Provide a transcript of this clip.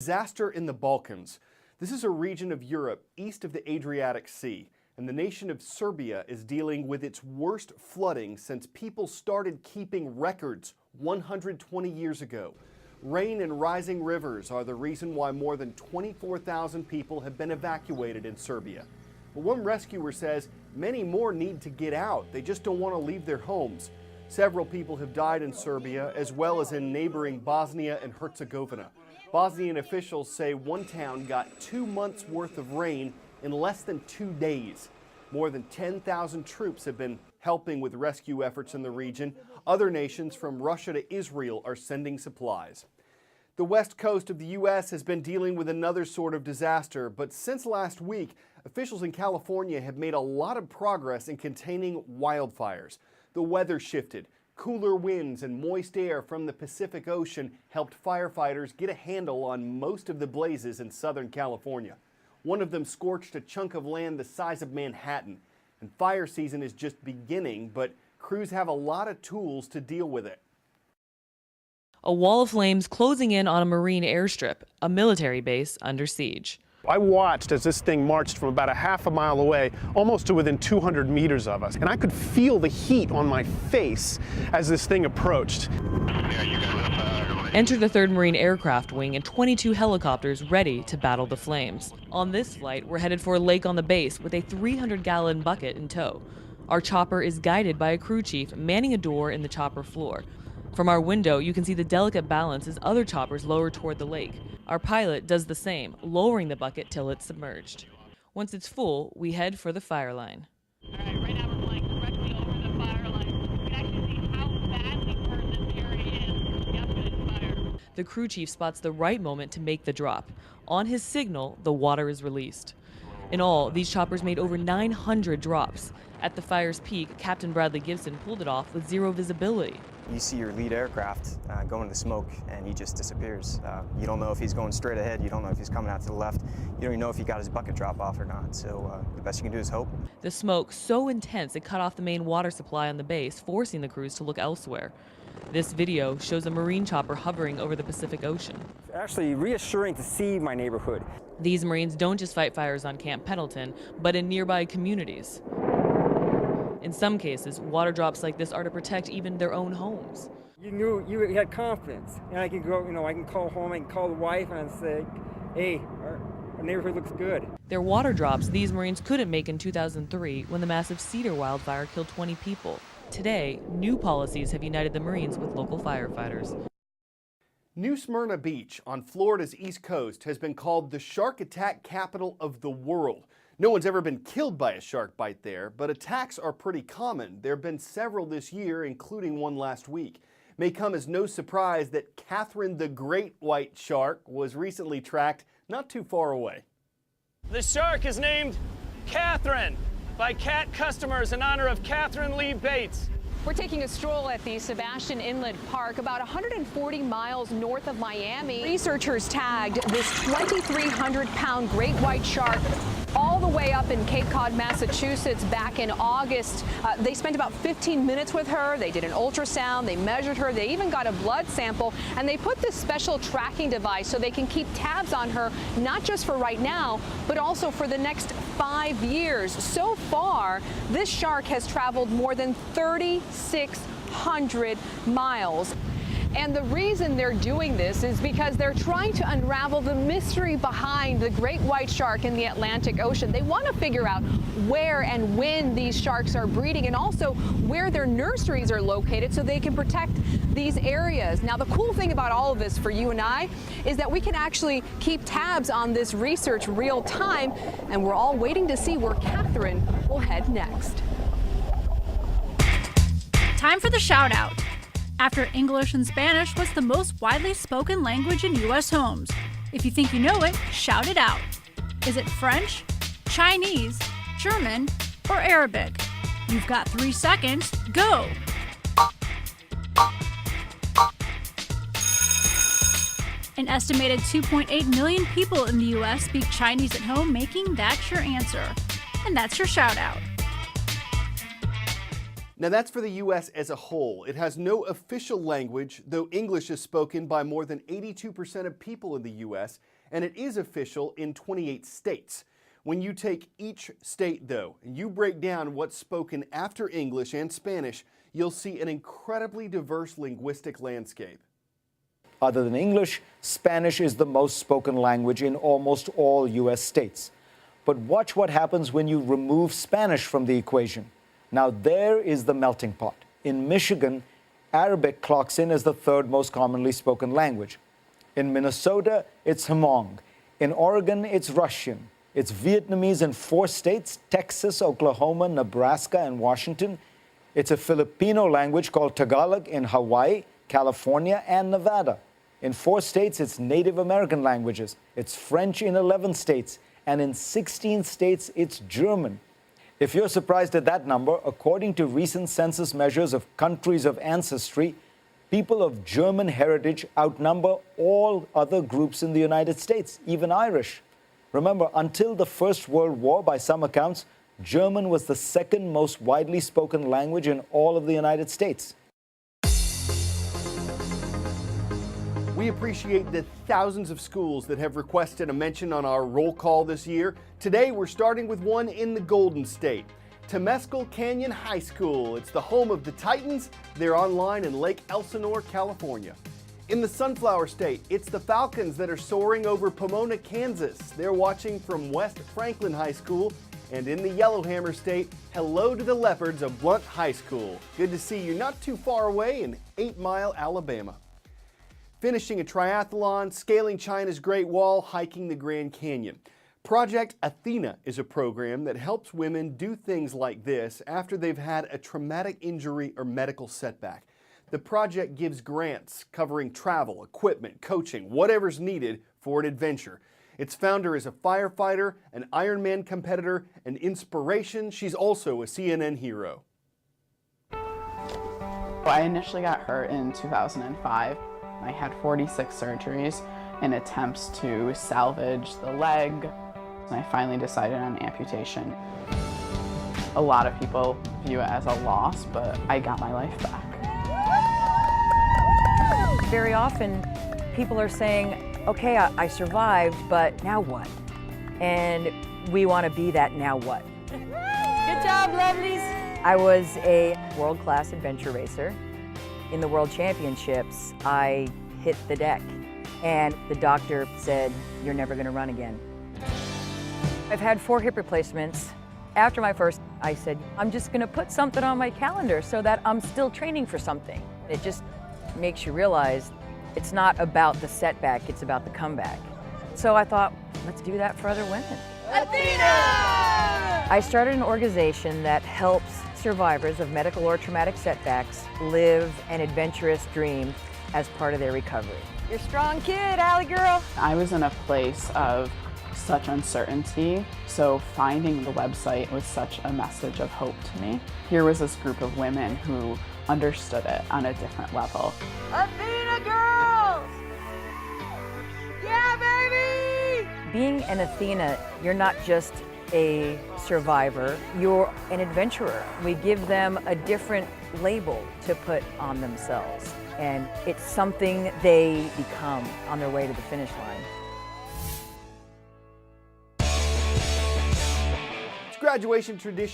Disaster in the Balkans. This is a region of Europe east of the Adriatic Sea, and the nation of Serbia is dealing with its worst flooding since people started keeping records 120 years ago. Rain and rising rivers are the reason why more than 24,000 people have been evacuated in Serbia. But one rescuer says many more need to get out. They just don't want to leave their homes. Several people have died in Serbia, as well as in neighboring Bosnia and Herzegovina. Bosnian officials say one town got 2 months worth of rain in less than 2 days. More than 10,000 troops have been helping with rescue efforts in the region. Other nations from Russia to Israel are sending supplies. The west coast of the U.S. has been dealing with another sort of disaster, but since last week, officials in California have made a lot of progress in containing wildfires. The weather shifted. Cooler winds and moist air from the Pacific Ocean helped firefighters get a handle on most of the blazes in Southern California. One of them scorched a chunk of land the size of Manhattan. And fire season is just beginning, but crews have a lot of tools to deal with it. A wall of flames closing in on a Marine airstrip, a military base under siege. I watched as this thing marched from about a half a mile away, almost to within 200 meters of us. And I could feel the heat on my face as this thing approached. Enter the 3rd Marine Aircraft Wing and 22 helicopters ready to battle the flames. On this flight, we're headed for a lake on the base with a 300-gallon bucket in tow. Our chopper is guided by a crew chief manning a door in the chopper floor. From our window, you can see the delicate balance as other choppers lower toward the lake. Our pilot does the same, lowering the bucket till it's submerged. Once it's full, we head for the fire line. All right, right now we're flying directly over the fire line. You can actually see how badly burned this area is. Yep, good fire. The crew chief spots the right moment to make the drop. On his signal, the water is released. In all, these choppers made over 900 drops. At the fire's peak, Captain Bradley Gibson pulled it off with zero visibility. You see your lead aircraft go into the smoke and he just disappears. You don't know if he's going straight ahead, you don't know if he's coming out to the left, you don't even know if he got his bucket drop off or not, so the best you can do is hope. The smoke so intense it cut off the main water supply on the base, forcing the crews to look elsewhere. This video shows a Marine chopper hovering over the Pacific Ocean. Actually reassuring to see my neighborhood. These Marines don't just fight fires on Camp Pendleton, but in nearby communities. In some cases, water drops like this are to protect even their own homes. You knew you had confidence, and I can go, I can call home, I can call the wife and say, hey, our neighborhood looks good. They're water drops these Marines couldn't make in 2003 when the massive Cedar wildfire killed 20 people. Today, new policies have united the Marines with local firefighters. New Smyrna Beach on Florida's East Coast has been called the shark attack capital of the world. No one's ever been killed by a shark bite there, but attacks are pretty common. There have been several this year, including one last week. It may come as no surprise that Catherine the Great White Shark was recently tracked not too far away. The shark is named Catherine by cat customers in honor of Catherine Lee Bates. We're taking a stroll at the Sebastian Inlet Park, about 140 miles north of Miami. Researchers tagged this 2,300-pound great white shark all the way up in Cape Cod, Massachusetts back in August. They spent about 15 minutes with her. They did an ultrasound, they measured her, they even got a blood sample, and they put this special tracking device so they can keep tabs on her, not just for right now, but also for the next 5 years. So far, this shark has traveled more than 3,600 miles. And the reason they're doing this is because they're trying to unravel the mystery behind the great white shark in the Atlantic Ocean. They want to figure out where and when these sharks are breeding and also where their nurseries are located so they can protect these areas. Now, the cool thing about all of this for you and I is that we can actually keep tabs on this research real time, and we're all waiting to see where Catherine will head next. Time for the shout out. After English and Spanish, what's the most widely spoken language in U.S. homes? If you think you know it, shout it out. Is it French, Chinese, German, or Arabic? You've got 3 seconds. Go! An estimated 2.8 million people in the U.S. speak Chinese at home, making that your answer. And that's your shout out. Now that's for the U.S. as a whole. It has no official language, though English is spoken by more than 82% of people in the U.S., and it is official in 28 states. When you take each state, though, and you break down what's spoken after English and Spanish, you'll see an incredibly diverse linguistic landscape. Other than English, Spanish is the most spoken language in almost all U.S. states. But watch what happens when you remove Spanish from the equation. Now there is the melting pot. In Michigan, Arabic clocks in as the third most commonly spoken language. In Minnesota, it's Hmong. In Oregon, it's Russian. It's Vietnamese in 4 states, Texas, Oklahoma, Nebraska, and Washington. It's a Filipino language called Tagalog in Hawaii, California, and Nevada. In 4 states, it's Native American languages. It's French in 11 states. And in 16 states, it's German. If you're surprised at that number, according to recent census measures of countries of ancestry, people of German heritage outnumber all other groups in the United States, even Irish. Remember, until the First World War, by some accounts, German was the second most widely spoken language in all of the United States. We appreciate the thousands of schools that have requested a mention on our roll call this year. Today, we're starting with one in the Golden State, Temescal Canyon High School. It's the home of the Titans. They're online in Lake Elsinore, California. In the Sunflower State, it's the Falcons that are soaring over Pomona, Kansas. They're watching from West Franklin High School. And in the Yellowhammer State, hello to the Leopards of Blunt High School. Good to see you not too far away in 8 Mile, Alabama. Finishing a triathlon, scaling China's Great Wall, hiking the Grand Canyon. Project Athena is a program that helps women do things like this after they've had a traumatic injury or medical setback. The project gives grants covering travel, equipment, coaching, whatever's needed for an adventure. Its founder is a firefighter, an Ironman competitor, an inspiration. She's also a CNN hero. I initially got hurt in 2005. I had 46 surgeries in attempts to salvage the leg, and I finally decided on amputation. A lot of people view it as a loss, but I got my life back. Very often, people are saying, okay, I survived, but now what? And we want to be that now what. Good job, lovelies! I was a world-class adventure racer. In the World Championships, I hit the deck, and the doctor said, you're never going to run again. I've had 4 hip replacements. After my first, I said, I'm just going to put something on my calendar so that I'm still training for something. It just makes you realize it's not about the setback, it's about the comeback. So I thought, let's do that for other women. Athena! I started an organization that helps survivors of medical or traumatic setbacks live an adventurous dream as part of their recovery. You're a strong kid, Allie girl. I was in a place of such uncertainty, so finding the website was such a message of hope to me. Here was this group of women who understood it on a different level. Athena girls! Yeah, baby! Being an Athena, you're not just a survivor, you're an adventurer. We give them a different label to put on themselves, and it's something they become on their way to the finish line. It's graduation tradition.